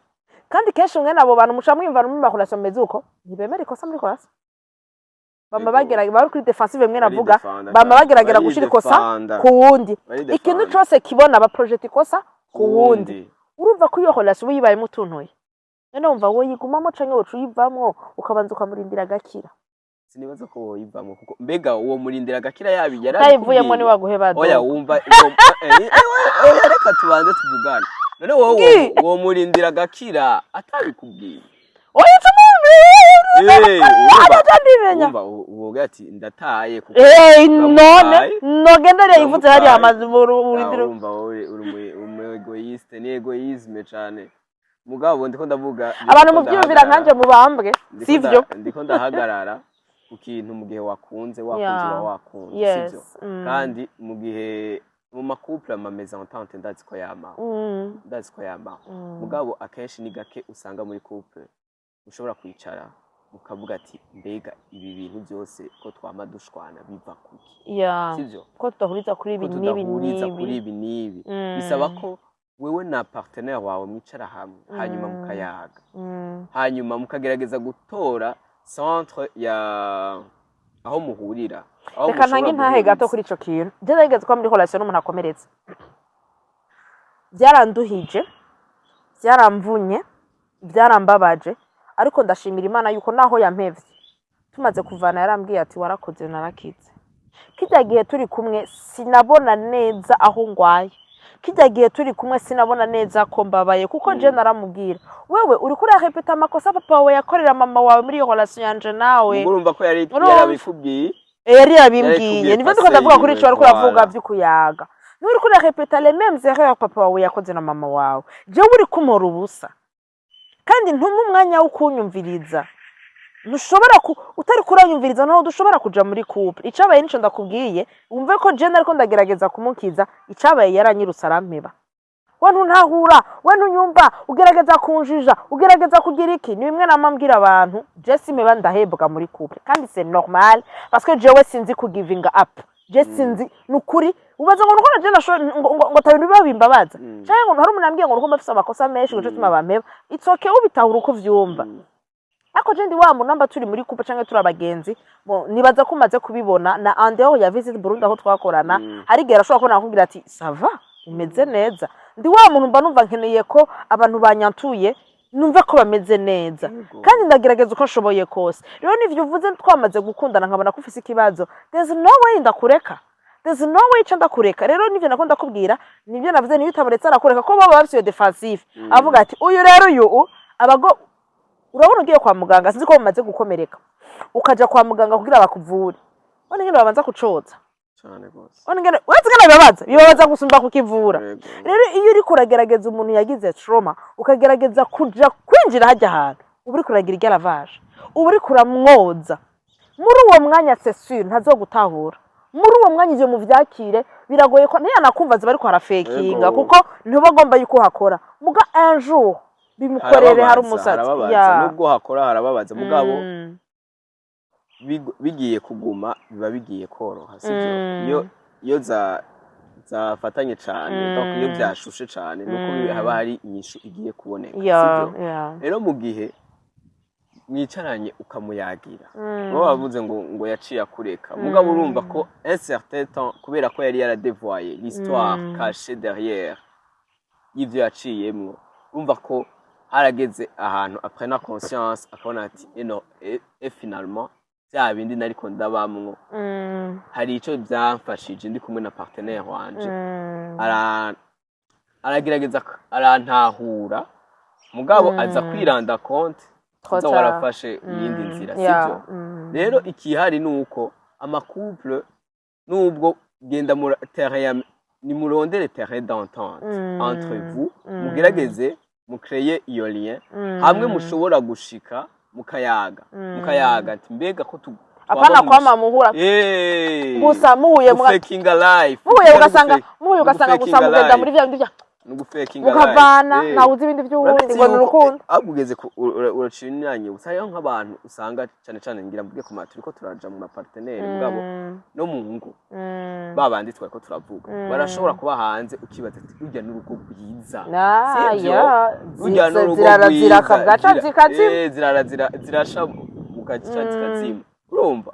kandi kenshi umwe nabo bantu musha mwimvana mu makurasyo mezuko ntibemera ikosa muri korasa bamba bagerageza bari kuri defensive mwe navuga bamba bagerageza gushira ikosa ku wundi ikintu cyose kibona ba project ikosa ku wundi urumva ko iyo relation yibaye mutuntoye none umva wo yigumamo canke wocu yivamwo ukabanza ukamurindira gakira sinibaza ko woyivamwo kuko mbega uwo murindira gakira yabi yarayivuyemo ni waguheba oya wumva reka tubanze tuvugana none wowe murindira gakira atabikubwiye oya wumva uvuga ati ndataye kuko none nogendere yivuze hari amazi mu rindiro wumva wowe uri egoiste ni egoisme cyane mugabo ndiko ndavuga abantu mubyumvira nkanje mubambwe sivyo ndiko ndahagarara ku kintu mu gihe wakunze sivyo kandi mu gihe mu makouple ama maison entente ndazi ko yama mugabo akenshi ni gake usanga muri couple ushobora kwicara ukavuga ati mbega ibi bintu byose ko twama dushwana biva kuki sivyo ko tudahuriza kuri ibi nibi bisaba ko wewe na partenaire wawe mwicara hamwe hanyuma mukayaga hanyuma mukagerageza gutora centre aho muhurira aho reka ntange ntahe gato kuri ico kintu je nageze kwa muri relation n'umuntu akomeretse byaranduhije byaramvunye byarambabaje ariko ndashimira Imana yuko naho yampevye tumaze kuvana yarambwiye ati warakoze narakize kijya gihe turi kumwe sinabona neza aho ngwaye kijya gihe turi kumwe sinabona neza ko mbabaye kuko je naramubwira wewe uri kuri repeta amakosa papa wawe yakorera mama wawe muri iyo relation yanje nawe urumva ko yari yarabikubwiye yari yabimbwiye nivyo tuko ndavuga kuri ico ariko uravuga vy'ukuyaga nuri kuri repeta les mêmes erreurs papa wawe yakoze na mama wawe je uri kumora ubusa kandi ntuma umwanya wo kunyumviriza ntushobora utari kuranyumviriza naho dushobora kuja muri couple icabaye nico ndakubwiye wumve ko je nariko ndagerageza kumukiza icabaye yaranyirutse arampeba wantu ntahura wantu nyumva ugerageza kunjija ugerageza kugira iki ni bimwe namambwira abantu je simeba ndahebwa muri couple kandi c'est normal parce que jewe sinzi ku giving up je sinzi nukuri ubaza ngo nukora je ngo tabintu biba bimbabaza cyangwa ngo hari umuntu ambwiye ngo nuko mfise amakosa menshi ngo tuma bampeba it's okay ubitahura uko vyumva ako je ndi wa munamba turi muri couple canke turi abagenzi nibaza ko umaze kubibona na andeo ya visit Burundi aho twakorana hari gera ashobora kubona kugira ati sava umeze neza ndi wa muntu mba numva nkeneye ko abantu banyantuye numva ko bameze neza kandi ndagerageza uko nshoboye kose rero nivyo uvuze twamaze gukundana nkabona ko ufise ikibazo there's no way ndakureka there's no way cyo ndakureka rero nivyo nakunda kubwira nivyo navuze niyo utamuretse arakureka ko baba bafise defensive avuga ati uyu rero uyu abago urabona ugiye kwa muganga sinzi ko bamaze gukomereka ukaja kwa muganga kugira bakuvure one ngene babanza kucoza cyane gose one ngene bibabaza gusumba kukivura rero iyo uri kuragerageza umuntu yagize trauma ukagerageza kuja kwinjira hajya ahantu uba uri kuragira igaravaje uba uri kuramwoza muri uwo mwanya c'est sûr ntazogutahura muri uwo mwanya ivyo muvyakire biragoye ko ntiyanakumva ziba ariko harafakinga kuko ntubagomba yuko hakora muga un jour bimukorere hari umusatsi nubwo hakora harababaza mugabo bigiye kuguma biba bigiye koroha sivyo iyo zafatanye cyane donc iyo byashushe cyane nuko haba hari inyishu igiye kuboneka sivyo rero mu gihe mwicaranye ukamuyagira bo bavuze ngo yaciye akureka mugabo urumva ko un certain temps kubera ko yari yaradevoye l'histoire cachée derrière y'ivyo yaciyemwo urumva ko harageze ahantu après na conscience akabona ati et finalement bya bindi nariko ndabamwo hari ico byamfashije ndi kumwe na partenaire wanje aragerageza arantahura mugabo aza kwiranda compte zo warafashe iyindi nzira sivyo rero ikihari nuko ama couple nubwo genda mu terrain ni murondere terrain d'entente entre vous mugerageze mukreye iyo lien hamwe mushobora gushika mukayaga ati mbega ko apana kwama muhura gusa muhuye faking life ugasanga gusa mugenda muri vya bindi nugufaking mukavana nawuzi ibindi by'ubundi ngo nurukundo agugeze uracinyanye usayo nk'abantu usanga cyane ngira mvuge ko turiko turaja mu partenaire mugabo no mu ngo babandi twako turavuga barashobora kuba hanze ukibaza ati urya n'urugo rwiza urya n'urugo zirasha mugaca zikazima urumva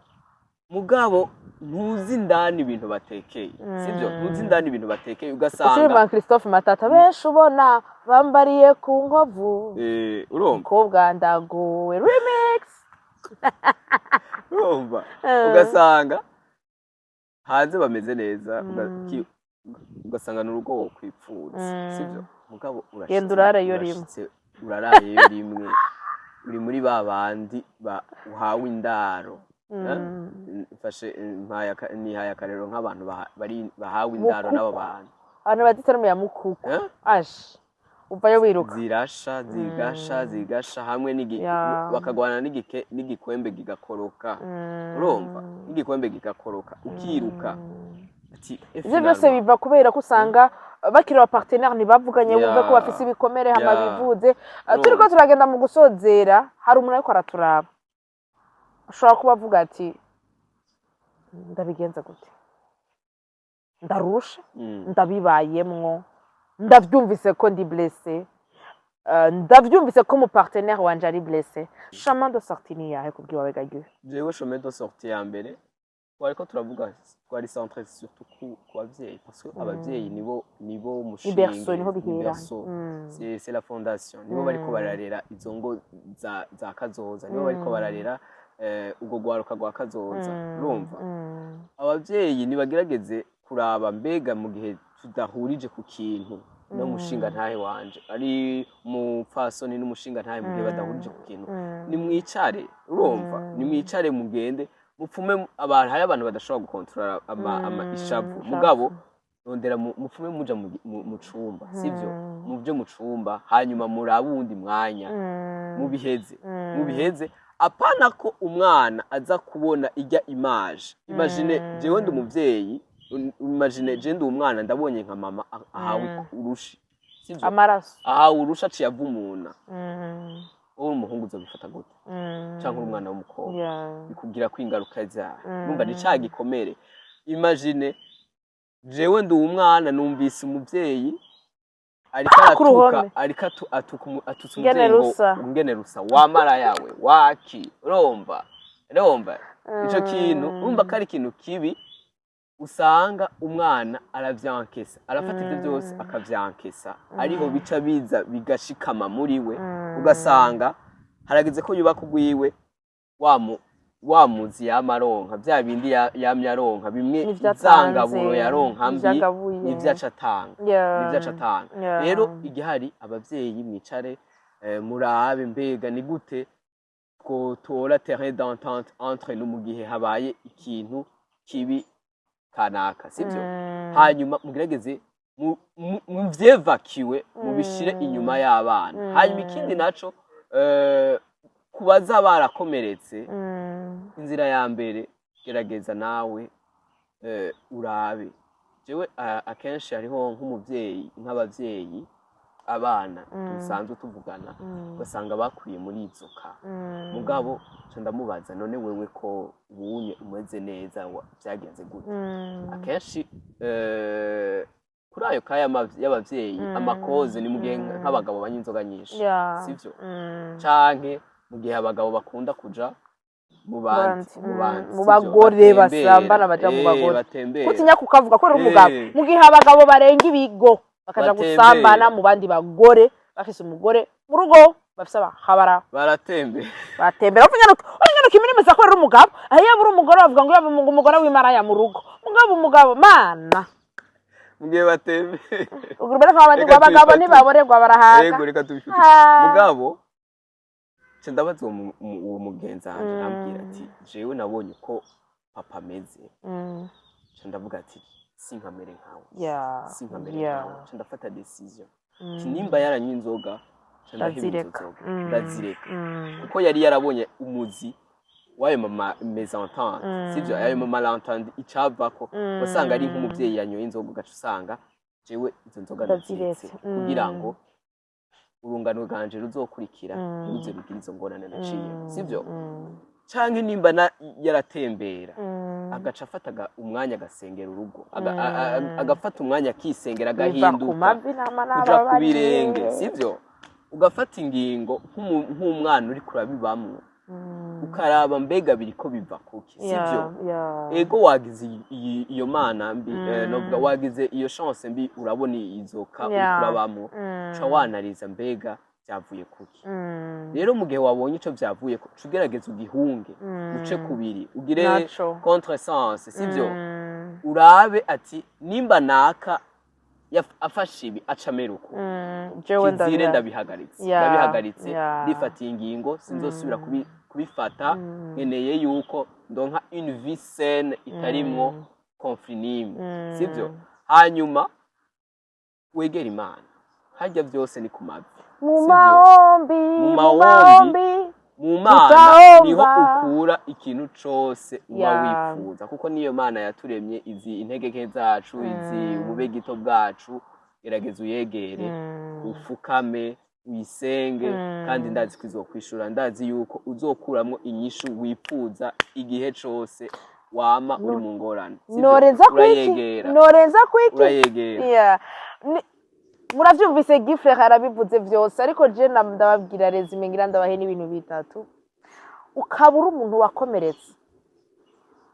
mugabo ntuzi ndani ibintu batekeye sivyo ntuzi ndani ibintu batekeye ugasanga Ushima Christophe Matata benshi ubona bambariye ku nkovu urumva kobwa ndaguwe remix urumva ugasanga hanze bameze neza ugasanga n'urugo wo kwipfuza sivyo mugabo uraraye rimwe uri muri babandi uhawe indaro fashe nihaya karero nk'abantu bahawe indaro n'abo bantu abantu baditeramo ya mukuku ash uvayo wiruka zigasha hamwe bakagwana n'igikwembe gigakoroka urumva n'igikwembe gigakoroka ukiruka ivyo byose biva kubera ko usanga bakiri partenaire ntibavuganye bumve ko bafise ibikomere hama bivuze turiko turagenda mu gusozera hari umuntu ariko araturaba ashobora kuba avuga ati ndabigenza gute ndarusha ndabibayemwo ndavyumvise ko ndi blessé ndavyumvise ko mu partenaire wanje ari blessé chemin de sortie ni yahe kubwiwawe Gagieux jewe chemin de sortie ya mbere twariko turavuga twari centré surtout ku bavyeyi parce que abavyeyi nibo mushinge berceau niho bihera c'est la fondation nibo bariko bararera izo ngo za kazoza nibo bariko bararera ubwo gwaruka gwa kazoza urumva abavyeyi nibagerageze kuraba mbega mu gihe tudahurije ku kintu no mushinga ntahe wanje ari umupfasoni n'umushinga ntahe mu gihe badahurije ku kintu nimwicare urumva nimwicare mugende mupfume abantu hari abantu badashobora gukontrola ishavu mugabo rondera mupfume muja mu cumba sivyo mu byo mu cumba hanyuma murabundi mwanya mubiheze apana ko umwana aza kubona ijya imagine jewe ndi umuvyeyi imagine je ndi umwana ndabonye nka mama ahawe urushi sivyo amaraso ahawe urusha aciye avumuna wowe umuhungu uzobifata gute cyangwa umwana w'umukobwa bikubwira ko ingaruka zaho numva ni cya gikomere imagine jewe ndi umwana numvise umuvyeyi ariko atutse umugeni rusa wamara yawe waki urumva ico kintu urumva ko ari ikintu kibi usanga umwana aravyankesa arafata ibyo byose akavyankesa ariho bica biza bigashikama muri we ugasanga harageze ko yubaka ugwiwe wamuzi yamaronka bya bindi yamyaronka bimwe zangaburo yaronka mbi n'ivyacatanga rero igihari abavyeyi mwicare murabe mbega ni gute twotora terrain d'entente entre nous mu gihe habaye ikintu kibi kanaka sivyo hanyuma mugerageze muvyevakiwe mubishire inyuma y'abana hanyuma ikindi naco kubaza barakomeretse inzira ya mbere gerageza nawe urabe jewe akenshi hariho nk'umuvyeyi nk'abavyeyi abana dusanzwe tuvugana ugasanga bakuriye muri izoka mugabo cyo ndamubaza none wewe ko ubunye umeze neza byagenze gute akenshi kuri ayo kaya y'abavyeyi amakoze ni mugihe nk'abagabo banywa inzoga nyinshi sivyo canke mu gihe abagabo bakunda kuja mu bagore basambana baja mu bagore kutinya kukavuga ko ari umugabo mu gihe abagabo barenga ibigo bakaja gusambana mu bandi bagore bafise umugore mu rugo bafise abahabara batembera unyana kiminimiza ko ari umugabo ahiye buri umugore bavuga ngo yaba umugore w'imaraya mu rugo umugabo mana mugihe batembera ugurubera ko abandi abagabo ntibaborerwa barahaga yego reka tubifite mugabo cyo ndabaza uwo mugenzi hanje nambwira ati jewe nabonye ko papa ameze cyo ndavuga ati sinkamere nkawe sinkamere nkawe cyo ndafata decision nimba yaranywa inzoga cyo ndazireka kuko yari yarabonye umuzi wayo mama mésentente sivyo ayo mama l'entendre icavako wasanga ari nk'umuvyeyi yanyoye inzoga gacu usanga jewe izo nzoga ndaziretse kugira ngo urungano rwanje ruzokurikira ruze rugira izo ngorane naciye sivyo canke nimba yaratembera agaca afata umwanya agasengera urugo agafata umwanya akisengera agahinduka kuja ku birenge sivyo ugafata ingingo nk'umwana uri kurabibamwo ukaraba mbega biriko biva kuki sivyo ego wagize iyo mana mbi novuga wagize iyo chance mbi urabona izoka ukurabamo ca wanariza mbega byavuye kuki rero mu gihe wabonye ico byavuye ko cugerageza ugihunge uce kubiri ugire contresens sivyo urabe ati nimba naka afashe ibi acameruko jewe ndabihagaritse ndifatiye ingingo sinzosubira kubifata nkeneye yuko ndonka une vie saine itarimwo conflit nimwe sivyo hanyuma wegera Imana harya byose ni kumavi mu maombi mu Mana niho ukura ikintu cose uba wifuza kuko niyo Mana yaturemye izi intege zacu izi ububegito bwacu gerageza uyegere ufukame uyisenge kandi ndazi kwizokwishura ndazi yuko uzokuramwo inyishu wifuza igihe cose wama uri mu ngorane norenza kwiki urayegera muravyumvise Gifre harabivuze vyose ariko je ndababwira resume ngira ndabahe n'ibintu bitatu ukabura umuntu wakomeretse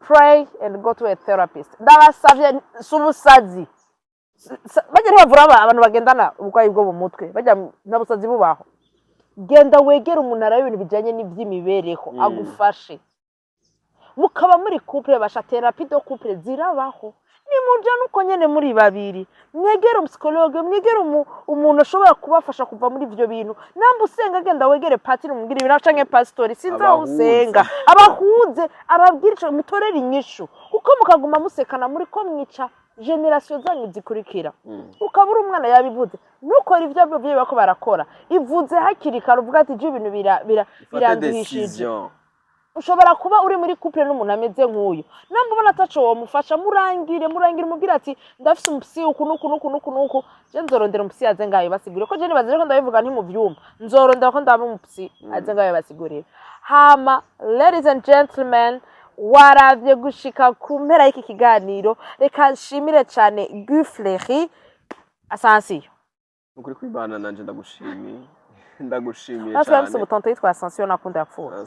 pray and go to a therapist ndabasavye subusazi bajya ntibavura abantu bagendana ubugwayi bwo mu mutwe bajya nabusazi bubaho genda wegera umuntu arabe ibintu bijanye n'ivy'imibereho agufashe mukaba muri couple basha therapie de couple zirabaho ni muja nuko nyene muri babiri mwegere psychologue mwegere umuntu ashobora kubafasha kuva muri ivyo bintu namba usenga genda wegere patiri umubwira ibintu canke pastori sinza usenga abahuze ababwirice mutorera inyishu kuko mukaguma musekana muri ko mwica generation zanyu zikurikira ukabura umwana yabivuze nuko ivyo byo bako barakora ivuze hakiri kare uvuga ati je ibintu biranduhishije ushobora kuba uri muri couple n'umuntu ameze nk'uyu namba ubona ataco wo mufasha murangire mubwira ati ndafise umupsi nuku je nzorondera umupsi aze ngayo basigure ko je nibaze ko ndabivuga nti mu vyuma nzorondera ko ndaba umupsi aze ngayo basigurira hama ladies and gentlemen waravye gushika ku mpera y'iki kiganiro reka nshimire cyane Gufleri Asensio ukuri kwibana nanje ndagushimiye cyane nafise umutonto yitwa Asensio nakunda yapfuye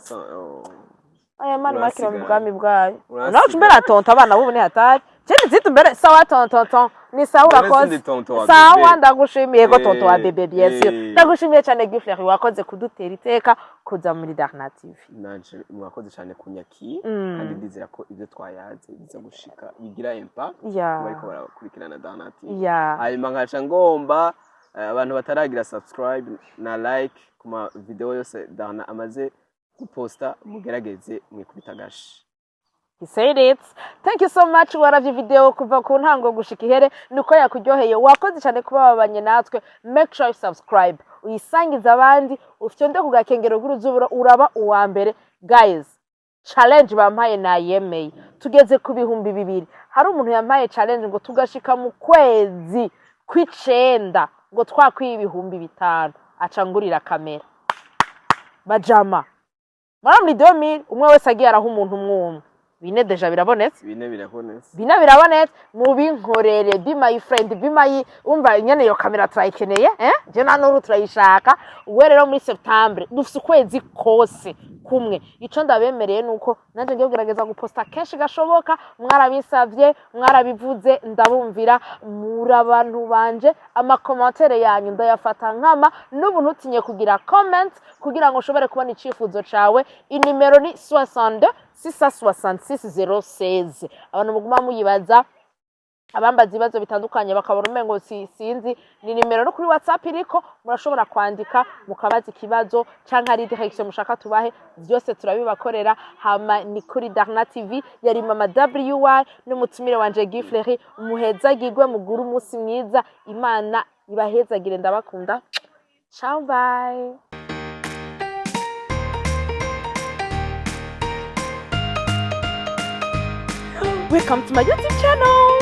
aya mani makira mu bwami bwayo naho mbere tonto abana bubu ni hatari cyane zito mbere sawa tonto ni sawa urakoze sawa ndagushimiye ko tonto wa bebe bien sûr ndagushimiye cyane Gufleri wakoze kudutera iteka kuza muri Darna TV nanje mwakoze cyane kunyaki kandi ndizera ko ibyo twayaze biza gushika bigira impact bariko barakurikirana Darna TV hanyuma nkaca ngomba abantu bataragira subscribe na like kuma video yose Darna amaze kuposta mugerageze mwikubita gashi. He said it. Thank you so much waravye video kuva ku ntango gushika ihere niko yakuryoheye wakoze cyane kuba babanye natwe make sure you subscribe uyisangiza abandi ufyonde ku gakengero guruzubura uraba uwa mbere guys challenge bampaye na yemeye tugeze ku bihumbi 200 hari umuntu yampaye challenge ngo tugashika mu kwezi kw'icenda ngo twakwiye ibihumbi 5 acangurira kamera bajama muri 2000 umwe wese agiye araho umuntu umwe bine deja birabonetse mu binkorere be my friend be my umva nyene yo kamera turayikeneye je na nuru turayishaka uwe rero muri September dufise ukwezi kose kumwe ico ndabemereye nuko nanje ngiye kugerageza guposta kenshi gashoboka mwarabisavye mwarabivuze ndabumvira muri abantu banje ama commentaire yanyu ndayafata nkama n'ubu ntutinye kugira comment kugira ngo ushobore kubona icifuzo cawe inimero ni 62 666 abantu muguma muyibaza abambaza ibibazo bitandukanye bakabona umengo sinzi ni nimero no kuri WhatsApp iriko murashobora kwandika mukabaza ikibazo canka ari direction mushaka tubahe byose turabibakorera hama ni kuri Darna TV yari mama WY n'umutumire wanje Gufleri umuheza gigwe muguru umunsi mwiza Imana ibahezagire ndabakunda ciao bye. Welcome to my YouTube channel.